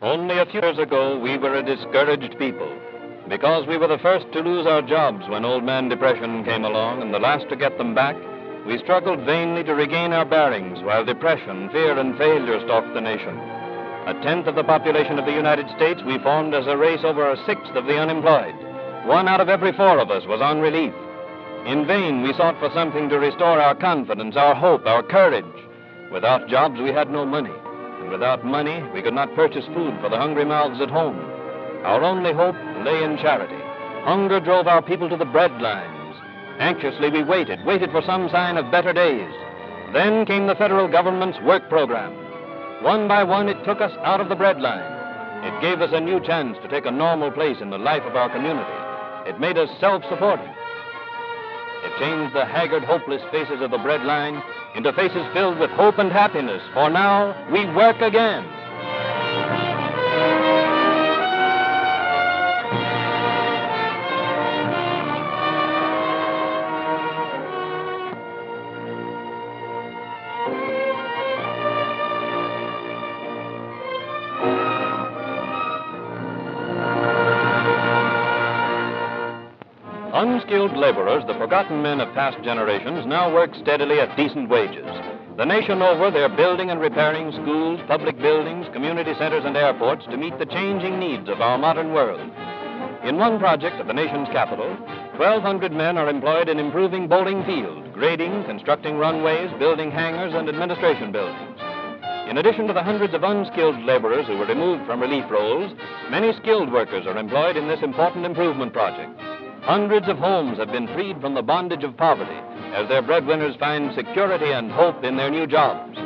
Only a few years ago, we were a discouraged people. Because we were the first to lose our jobs when old man depression came along and the last to get them back, we struggled vainly to regain our bearings while depression, fear, and failure stalked the nation. A tenth of the population of the United States, we formed as a race over a sixth of the unemployed. 1 out of every 4 of us was on relief. In vain, we sought for something to restore our confidence, our hope, our courage. Without jobs, we had no money. And without money, we could not purchase food for the hungry mouths at home. Our only hope lay in charity. Hunger drove our people to the bread lines. Anxiously, we waited for some sign of better days. Then came the federal government's work program. One by one, it took us out of the bread line. It gave us a new chance to take a normal place in the life of our community. It made us self-supporting. It changed the haggard, hopeless faces of the bread line into faces filled with hope and happiness, for now we work again. Unskilled laborers, the forgotten men of past generations, now work steadily at decent wages. The nation over, they're building and repairing schools, public buildings, community centers, and airports to meet the changing needs of our modern world. In one project at the nation's capital, 1,200 men are employed in improving Bowling Field, grading, constructing runways, building hangars, and administration buildings. In addition to the hundreds of unskilled laborers who were removed from relief roles, many skilled workers are employed in this important improvement project. Hundreds of homes have been freed from the bondage of poverty as their breadwinners find security and hope in their new jobs.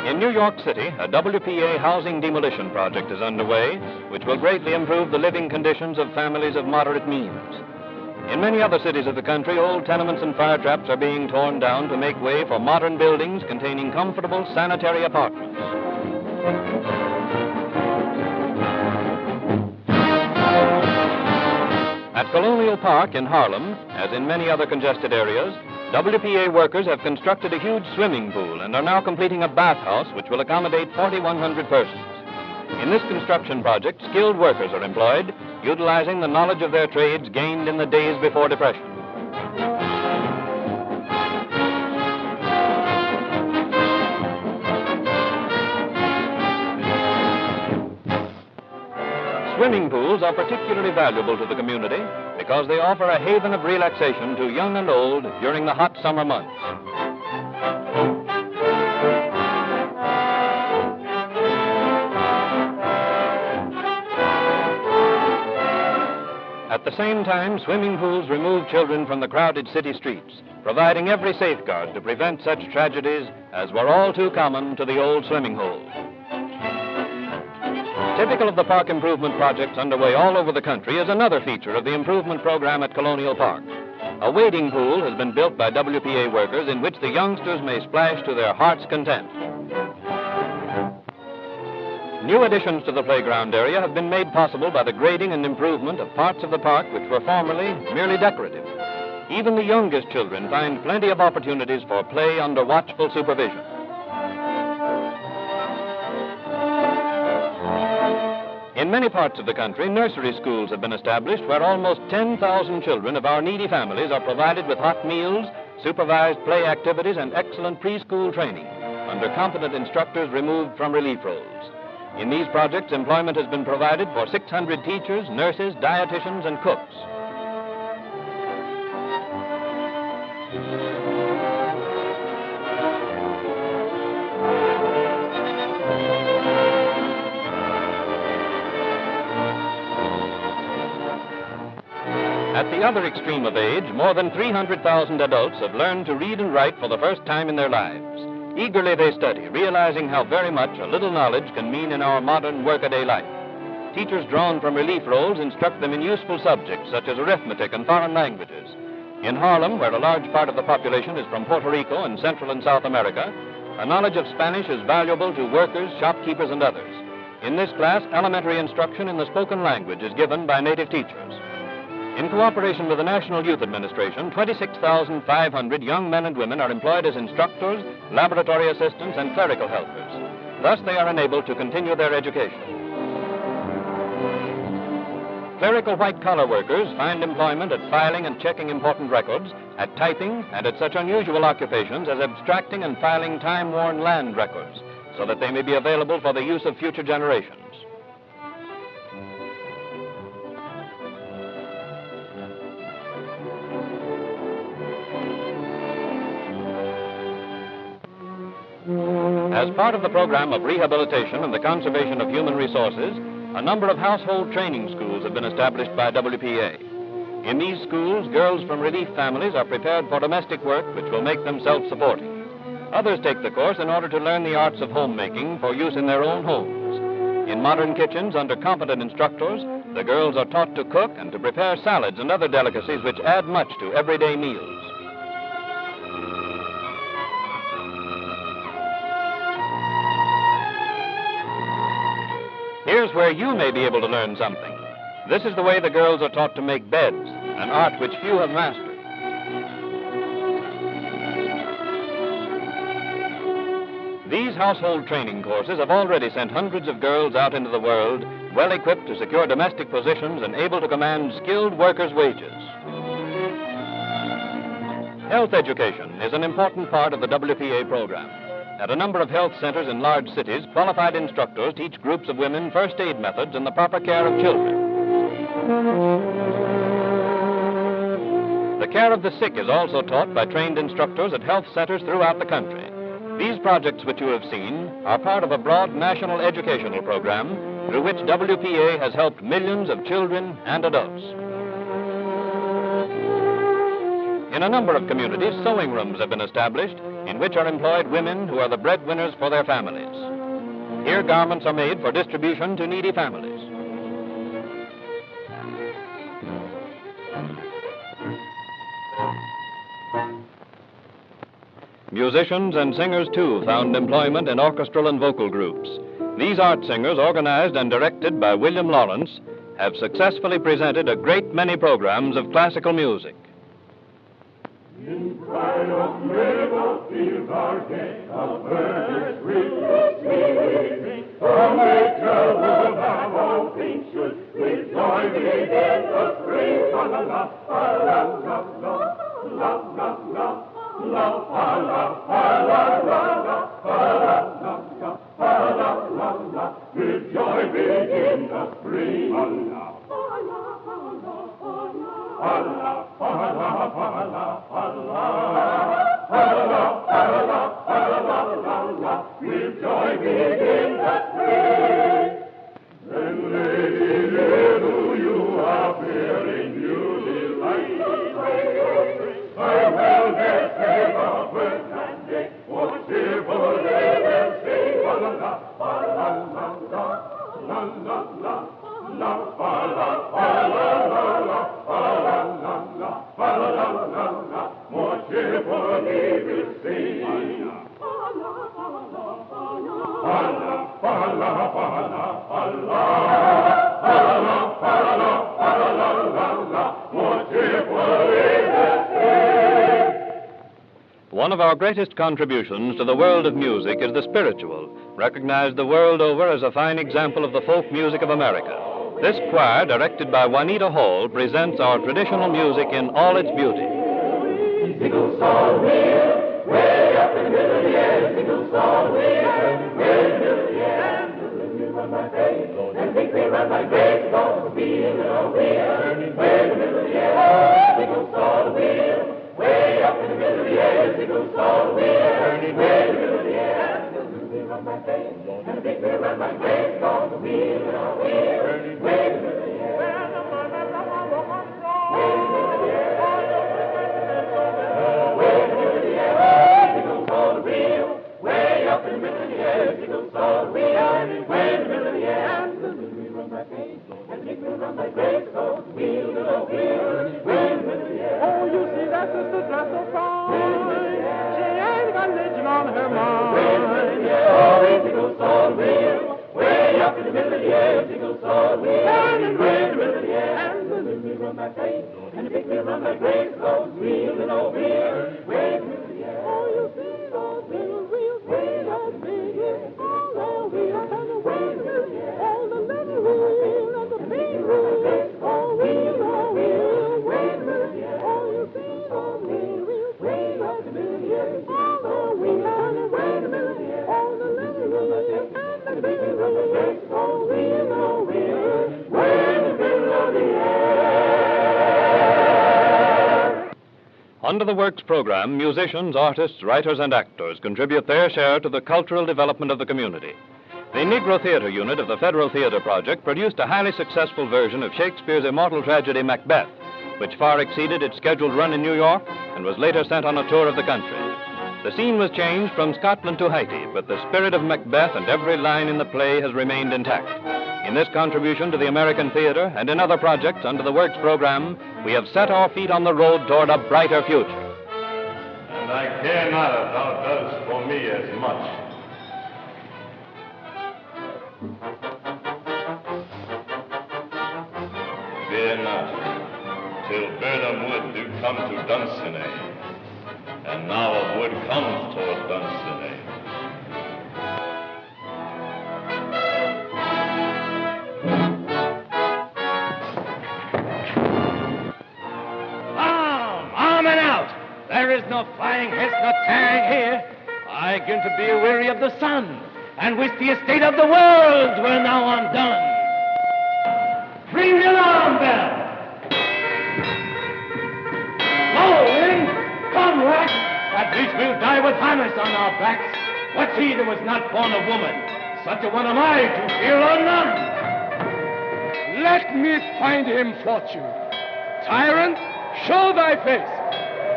In New York City, a WPA housing demolition project is underway, which will greatly improve the living conditions of families of moderate means. In many other cities of the country, old tenements and fire traps are being torn down to make way for modern buildings containing comfortable sanitary apartments. At Colonial Park in Harlem, as in many other congested areas, WPA workers have constructed a huge swimming pool and are now completing a bathhouse which will accommodate 4,100 persons. In this construction project, skilled workers are employed, utilizing the knowledge of their trades gained in the days before depression. Swimming pools are particularly valuable to the community because they offer a haven of relaxation to young and old during the hot summer months. At the same time, swimming pools remove children from the crowded city streets, providing every safeguard to prevent such tragedies as were all too common to the old swimming hole. Typical of the park improvement projects underway all over the country is another feature of the improvement program at Colonial Park. A wading pool has been built by WPA workers in which the youngsters may splash to their heart's content. New additions to the playground area have been made possible by the grading and improvement of parts of the park which were formerly merely decorative. Even the youngest children find plenty of opportunities for play under watchful supervision. In many parts of the country, nursery schools have been established where almost 10,000 children of our needy families are provided with hot meals, supervised play activities, and excellent preschool training under competent instructors removed from relief roles. In these projects, employment has been provided for 600 teachers, nurses, dietitians, and cooks. At the other extreme of age, more than 300,000 adults have learned to read and write for the first time in their lives. Eagerly they study, realizing how very much a little knowledge can mean in our modern workaday life. Teachers drawn from relief roles instruct them in useful subjects such as arithmetic and foreign languages. In Harlem, where a large part of the population is from Puerto Rico and Central and South America, A knowledge of Spanish is valuable to workers, shopkeepers, and others. In this class, elementary instruction in the spoken language is given by native teachers. In cooperation with the National Youth Administration, 26,500 young men and women are employed as instructors, laboratory assistants, and clerical helpers. Thus, they are enabled to continue their education. Clerical white-collar workers find employment at filing and checking important records, at typing, and at such unusual occupations as abstracting and filing time-worn land records, so that they may be available for the use of future generations. As part of the program of rehabilitation and the conservation of human resources, a number of household training schools have been established by WPA. In these schools, girls from relief families are prepared for domestic work which will make them self-supporting. Others take the course in order to learn the arts of homemaking for use in their own homes. In modern kitchens, under competent instructors, the girls are taught to cook and to prepare salads and other delicacies which add much to everyday meals. Here's where you may be able to learn something. This is the way the girls are taught to make beds, an art which few have mastered. These household training courses have already sent hundreds of girls out into the world, well equipped to secure domestic positions and able to command skilled workers' wages. Health education is an important part of the WPA program. At a number of health centers in large cities, qualified instructors teach groups of women first aid methods and the proper care of children. The care of the sick is also taught by trained instructors at health centers throughout the country. These projects which you have seen are part of a broad national educational program through which WPA has helped millions of children and adults. In a number of communities, sewing rooms have been established in which are employed women who are the breadwinners for their families. Here, garments are made for distribution to needy families. Musicians and singers, too, found employment in orchestral and vocal groups. These art singers, organized and directed by William Lawrence, have successfully presented a great many programs of classical music. In pride of meadow fields are gay, a bird is sweet, from a trouble have all things should, with joy begin the spring. La la la, la la la, la la la, la la la, with joy begin the spring. Allah, Allah, Allah, Allah, Allah, Allah, Allah, with joy begin the spring. Then, lady, little you are feeling you delight. I will get ever birth and day, what cheerful they will sing. La la la la la la la la la, more cheerful they will sing. Allah, Allah, Allah, Allah, Allah, more cheerful they will sing. One of our greatest contributions to the world of music is the spiritual, recognized the world over as a fine example of the folk music of America. This choir, directed by Juanita Hall, presents our traditional music in all its beauty. Single song wheel, way up in the middle of the air. Single song wheel, way in the middle of the air. You run my face, and make me run my grace. Don't be in the wheel, way in the middle of the air. Single song wheel, way up in the middle of the air. Single song wheel, way in the middle of the air. You run my face, and make me run my grace. Don't be in the wheel, way in the middle of the air. Oh, you see, that sister dressed so fine. She ain't got religion on her mind. saw wheel, and where will the air, the little wheel run like grace, and the big wheel run like grace, goes wheeling over here. Where will the air? Oh, you see those little wheels way up big here, all the wheels and the wheel will the air, all the little wheel and the big wheel, oh wheel, where will the air? Oh, you see those little wheels way up big here, all the wheel and the wheel, all the little wheel and the big wheel, oh wheel, where the middle of the air. Under the Works program, musicians, artists, writers, and actors contribute their share to the cultural development of the community. The Negro Theater Unit of the Federal Theater Project produced a highly successful version of Shakespeare's immortal tragedy Macbeth, which far exceeded its scheduled run in New York and was later sent on a tour of the country. The scene was changed from Scotland to Haiti, but the spirit of Macbeth and every line in the play has remained intact. In this contribution to the American theater and in other projects under the Works program, we have set our feet on the road toward a brighter future. And I care not if thou dost for me as much. Fear not, till Burnham Wood do come to Dunsinane, and now a wood comes toward Dunsinane. Arm and out! There is no flying hiss, no tearing here. I begin to be weary of the sun, and wish the estate of the world were now undone. Ring the alarm bell! Low, wind! Come, rat! At least we'll die with harness on our backs. What's he that was not born of woman? Such a one am I to fear or none. Let me find him fortune. Tyrant, show thy face.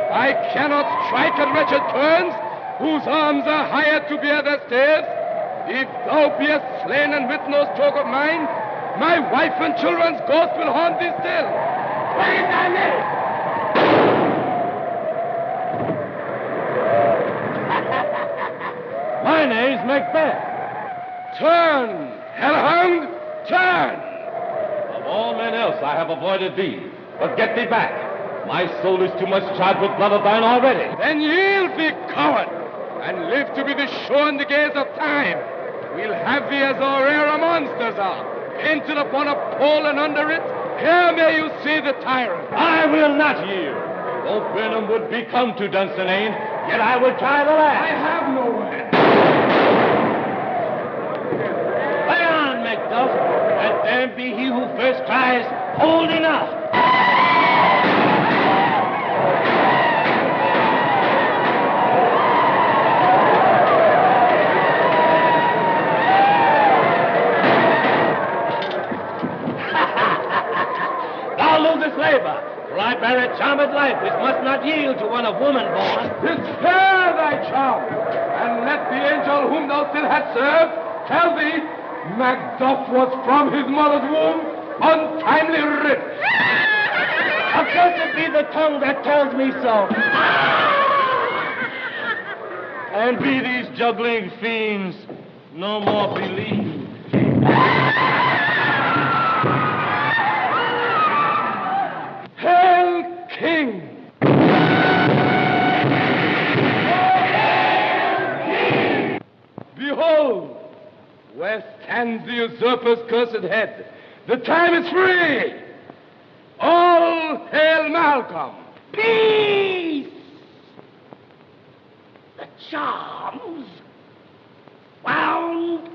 I cannot strike at wretched turns, whose arms are hired to bear their staves. If thou beest slain and with no stroke of mine, my wife and children's ghost will haunt thee still. Raise thy name! My name's Macbeth. Turn, hellhound, turn! Of all men else I have avoided thee, but get thee back. My soul is too much charged with blood of thine already. Then yield thee, coward, and live to be the show and the gaze of time. We'll have thee as our rare monsters are, painted upon a pole, and under it, here may you see the tyrant. I will not yield. Though Burnham would be come to Dunsinane, yet I will try the last. I have no way. Lay on, Macduff, and there be he who first cries, hold enough. Thou losest labor, for I bear a charmed life which must not yield to one of woman born. Despair thy charm, and let the angel whom thou still hast served tell thee Macduff was from his mother's womb untimely ripped. Accursed be the tongue that tells me so. And be these juggling fiends no more believed. Hail, King! Behold, where stands the usurper's cursed head. The time is free. All hail Malcolm. Peace! The charms wound